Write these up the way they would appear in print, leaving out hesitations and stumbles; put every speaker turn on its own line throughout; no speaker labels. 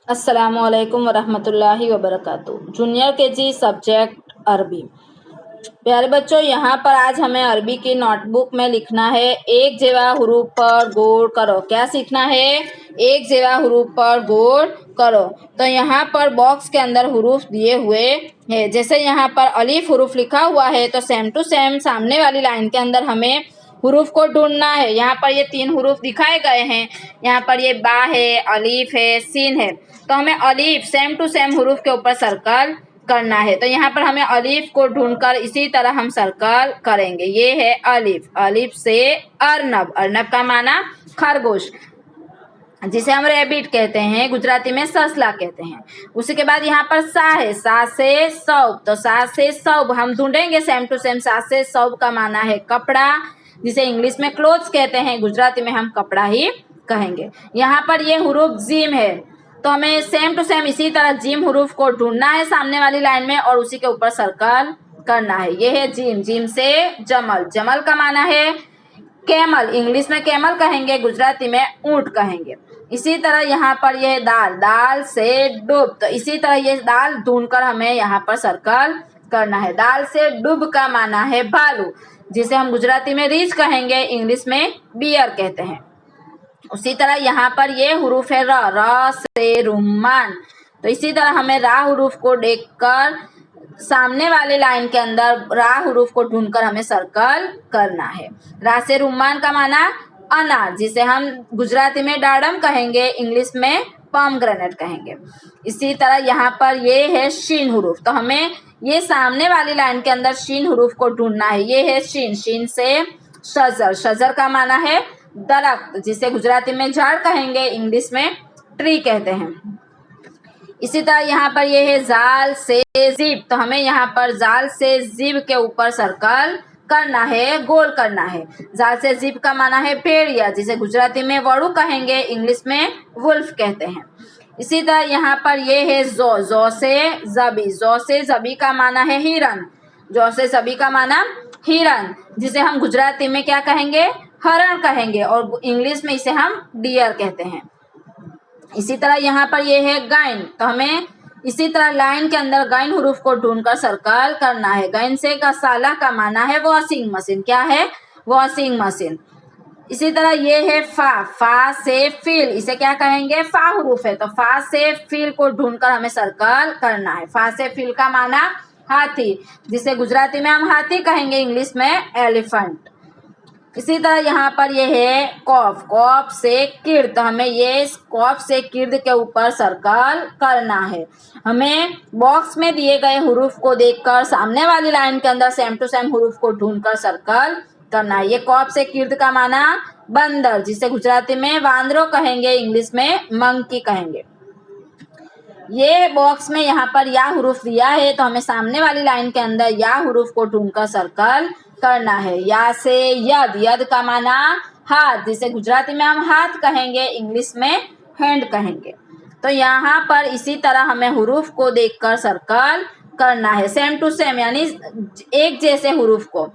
अस्सलामुअलैकुम वरहमतुल्लाहि वबरकातुहू। Junior KG subject अरबी। प्यारे बच्चों, यहाँ पर आज हमें अरबी की नोटबुक में लिखना है एक जेवा हुरूफ पर गौर करो। क्या सीखना है? एक जेवा हुरूफ पर गौर करो। तो यहाँ पर बॉक्स के अंदर हुरूफ दिए हुए हैं। जैसे यहाँ पर अलीफ हुरूफ लिखा हुआ है तो सेम टू सेम सामने वाली लाइन के अंदर हमें हुरूफ को ढूंढना है। यहाँ पर ये 3 हुरूफ दिखाए गए हैं। यहाँ पर ये बा है, अलीफ है, सीन है। तो हमें अलीफ सेम टू सेम हुरूफ के ऊपर सर्कल करना है। तो यहाँ पर हमें अलीफ को ढूंढकर इसी तरह हम सर्कल करेंगे। ये है अलीफ। अलीफ से अर्नब। अर्नब का माना खरगोश, जिसे हम रैबिट कहते हैं, गुजराती में ससला कहते हैं। उसी के बाद यहाँ पर सा है। सा से सौब। तो सा से सौब हम ढूंढेंगे सेम टू सेम। सा से सौब का माना है कपड़ा, जिसे इंग्लिश में क्लोथ्स कहते हैं, गुजराती में हम कपड़ा ही कहेंगे। यहाँ पर ये हुरूफ जीम है, तो हमें सेम टू सेम इसी तरह जीम हुरूफ को ढूंढना है सामने वाली लाइन में और उसी के ऊपर सर्कल करना है। ये है जीम। जीम से जमल। जमल का माना है कैमल, इंग्लिश में कैमल कहेंगे, गुजराती में ऊंट कहेंगे। इसी तरह यहाँ पर यह दाल। दाल से डुब। तो इसी तरह ये दाल ढूंढकर हमें यहाँ पर सर्कल करना है। दाल से डुब का माना है भालू, जिसे हम गुजराती में रीछ कहेंगे, इंग्लिश में बियर कहते हैं। उसी तरह यहाँ पर ये हुरूफ है र। र से रुमान। तो इसी तरह हमें रा हुरूफ को देखकर सामने वाले लाइन के अंदर रा हुरूफ को ढूंढकर हमें सर्कल करना है। रा से रुमान का माना अनार, जिसे हम गुजराती में डाडम कहेंगे, इंग्लिश में पॉमग्रेनेट कहेंगे। इसी तरह यहाँ पर ये है शीन हुरूफ। तो हमें ये सामने वाली लाइन के अंदर शीन हुरूफ को ढूंढना है। ये है शीन। शीन से शजर। शजर का माना है दरख्त, जिसे गुजराती में झाड़ कहेंगे, इंग्लिश में ट्री कहते हैं। इसी तरह यहाँ पर यह है जाल से जीब। तो हमें यहाँ पर जाल से जीब के ऊपर सर्कल करना है, गोल करना है। जाल से जीब का माना है भेड़िया, जिसे गुजराती में वड़ू कहेंगे, इंग्लिश में वुल्फ कहते हैं। इसी तरह यहाँ पर यह है जो। जो से जबी। जो से जबी का माना है हिरन। जो से जबी का माना हिरन, जिसे हम गुजराती में क्या कहेंगे? हरण कहेंगे, और इंग्लिश में इसे हम डियर कहते हैं। इसी तरह यहाँ पर यह है गाइन। तो हमें इसी तरह लाइन के अंदर गाइन हुरूफ को ढूंढकर सर्कल करना है। गाइन से का साला का माना है वॉशिंग मशीन। क्या है? Washing machine. इसी तरह ये है फा। फा से फील। इसे क्या कहेंगे? फा हुरूफ है। तो फा से फील को ढूंढकर हमें सर्कल करना है। फा से फील का माना हाथी, जिसे गुजराती में हम हाथी कहेंगे, इंग्लिश में एलिफेंट। इसी तरह यहाँ पर यह है कॉफ। कॉफ से किर्द। तो हमें ये कॉफ से किर्द के ऊपर सर्कल करना है। हमें बॉक्स में दिए गए हुरूफ को देखकर सामने वाली लाइन के अंदर सेम टू सेम हुरूफ को ढूंढकर सर्कल करना है। ये कॉफ से किर्द का माना बंदर, जिसे गुजराती में वांदरो कहेंगे, इंग्लिश में मंकी कहेंगे। ये बॉक्स में यहाँ पर या हुरूफ दिया है, तो हमें सामने वाली लाइन के अंदर या हुरूफ को ढूंढकर सर्कल करना है। या से यद। यद का माना हाथ, जिसे गुजराती में हम हाथ कहेंगे, इंग्लिश में हैंड कहेंगे। तो यहाँ पर इसी तरह हमें हुरूफ को देखकर सर्कल करना है, सेम टू सेम, यानी एक जैसे हुरूफ को।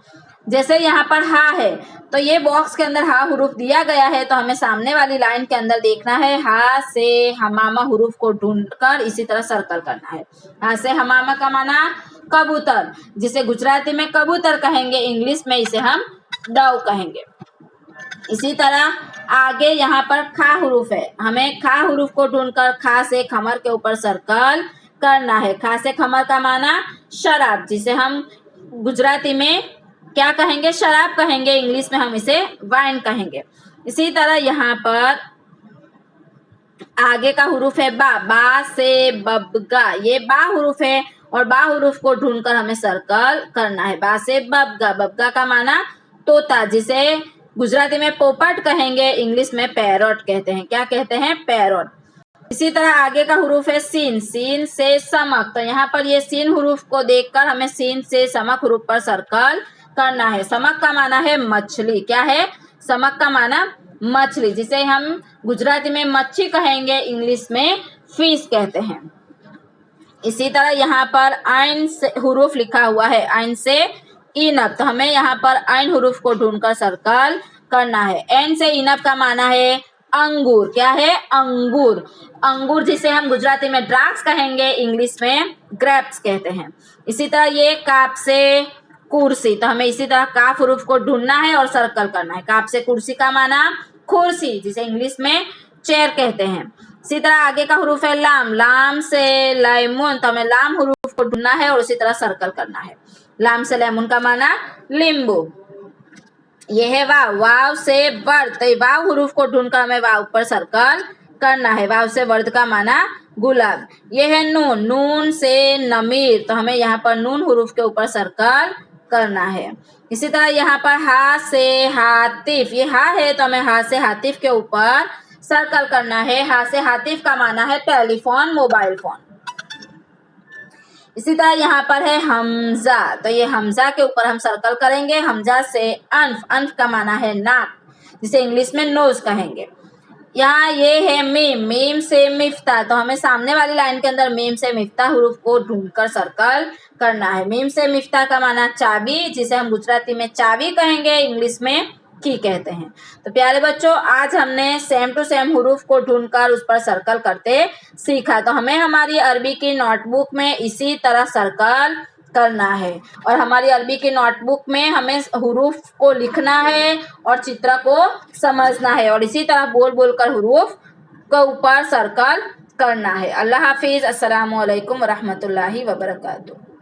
जैसे यहाँ पर हा है, तो ये बॉक्स के अंदर हा हुरूफ दिया गया है, तो हमें सामने वाली लाइन के अंदर देखना है हा से हमामा हुरूफ को ढूंढकर इसी तरह सर्कल करना है। हा से हमामा का माना कबूतर, जिसे गुजराती में कबूतर कहेंगे, इंग्लिश में इसे हम डव कहेंगे। इसी तरह आगे यहाँ पर खा हुरूफ है। हमें खा हुरूफ को ढूंढकर खा से खमर के ऊपर सर्कल करना है। खा से खमर का माना शराब, जिसे हम गुजराती में क्या कहेंगे? शराब कहेंगे, इंग्लिश में हम इसे वाइन कहेंगे। इसी तरह यहाँ पर आगे का हुरूफ है बा। बा से बबगा। ये बा हुरूफ है और बा हुरूफ को ढूंढकर हमें सर्कल करना है। बा से बबगा। बबगा का माना तोता, जिसे गुजराती में पोपट कहेंगे, इंग्लिश में पैरोट कहते हैं। क्या कहते हैं? पैरोट। इसी तरह आगे का हुरूफ है सीन। सीन से समक। तो यहाँ पर ये सीन हुरूफ को देखकर हमें सीन से समक हुरूफ पर सर्कल करना है। समक का माना है मछली। क्या है? समक का माना मछली, जिसे हम गुजराती में मच्छी कहेंगे, इंग्लिश में फिश कहते हैं। इसी तरह यहाँ पर आइन से हुरूफ लिखा हुआ है, आइन से इनब। तो हमें यहाँ पर आइन हुरूफ को ढूंढकर सर्कल करना है। एन से इनब का माना है अंगूर। क्या है? अंगूर। अंगूर जिसे हम गुजराती में द्राक्ष कहेंगे, इंग्लिश में ग्रेप्स कहते हैं। इसी तरह ये काफ से कुर्सी, तो हमें इसी तरह काफ हरूफ को ढूंढना है और सर्कल करना है। काफ से कुर्सी का माना कुर्सी, जिसे इंग्लिश में चेयर कहते हैं। इसी तरह आगे का हरूफ है लाम। लाम से लेमन, तो हमें लाम हरूफ को ढूंढना है और उसी तरह सर्कल करना है। लाम से लेमन का माना लींबू। ये है वाव। वाव से वर्ड, तो वाव हरूफ को ढूंढकर हमें वाव पर सर्कल करना है। वाव से वर्ड का माना गुलाब। ये है नून। नून से नमीर, तो हमें यहाँ पर नून हरूफ के ऊपर सर्कल करना है। इसी तरह यहाँ पर हा से हातिफ। ये हा है, तो हमें हा से हातिफ के ऊपर सर्कल करना है। हा से हातिफ का माना है टेलीफोन, मोबाइल फोन। इसी तरह यहाँ पर है हमजा, तो ये हमजा के ऊपर हम सर्कल करेंगे। हमजा से अनफ। अनफ का माना है नाक, जिसे इंग्लिश में नोज कहेंगे। यहाँ ये है मीम। मीम से मिफ्ता, तो हमें सामने वाली लाइन के अंदर मीम से मिफ्ता हरूफ को ढूंढकर सर्कल करना है। मीम से मिफ्ता का माना चाबी, जिसे हम गुजराती में चाबी कहेंगे, इंग्लिश में की कहते हैं। तो प्यारे बच्चों, आज हमने सेम टू सेम हरूफ को ढूंढकर उस पर सर्कल करते सीखा। तो हमें हमारी अरबी की नोटबुक में इसी तरह सर्कल करना है और हमारी अरबी की नोटबुक में हमें हरूफ को लिखना है और चित्र को समझना है और इसी तरह बोल बोलकर हरूफ के ऊपर सर्कल करना है। अल्लाह हाफिज। अस्सलामु अलैकुम रहमतुल्लाहि व बरकातुहू।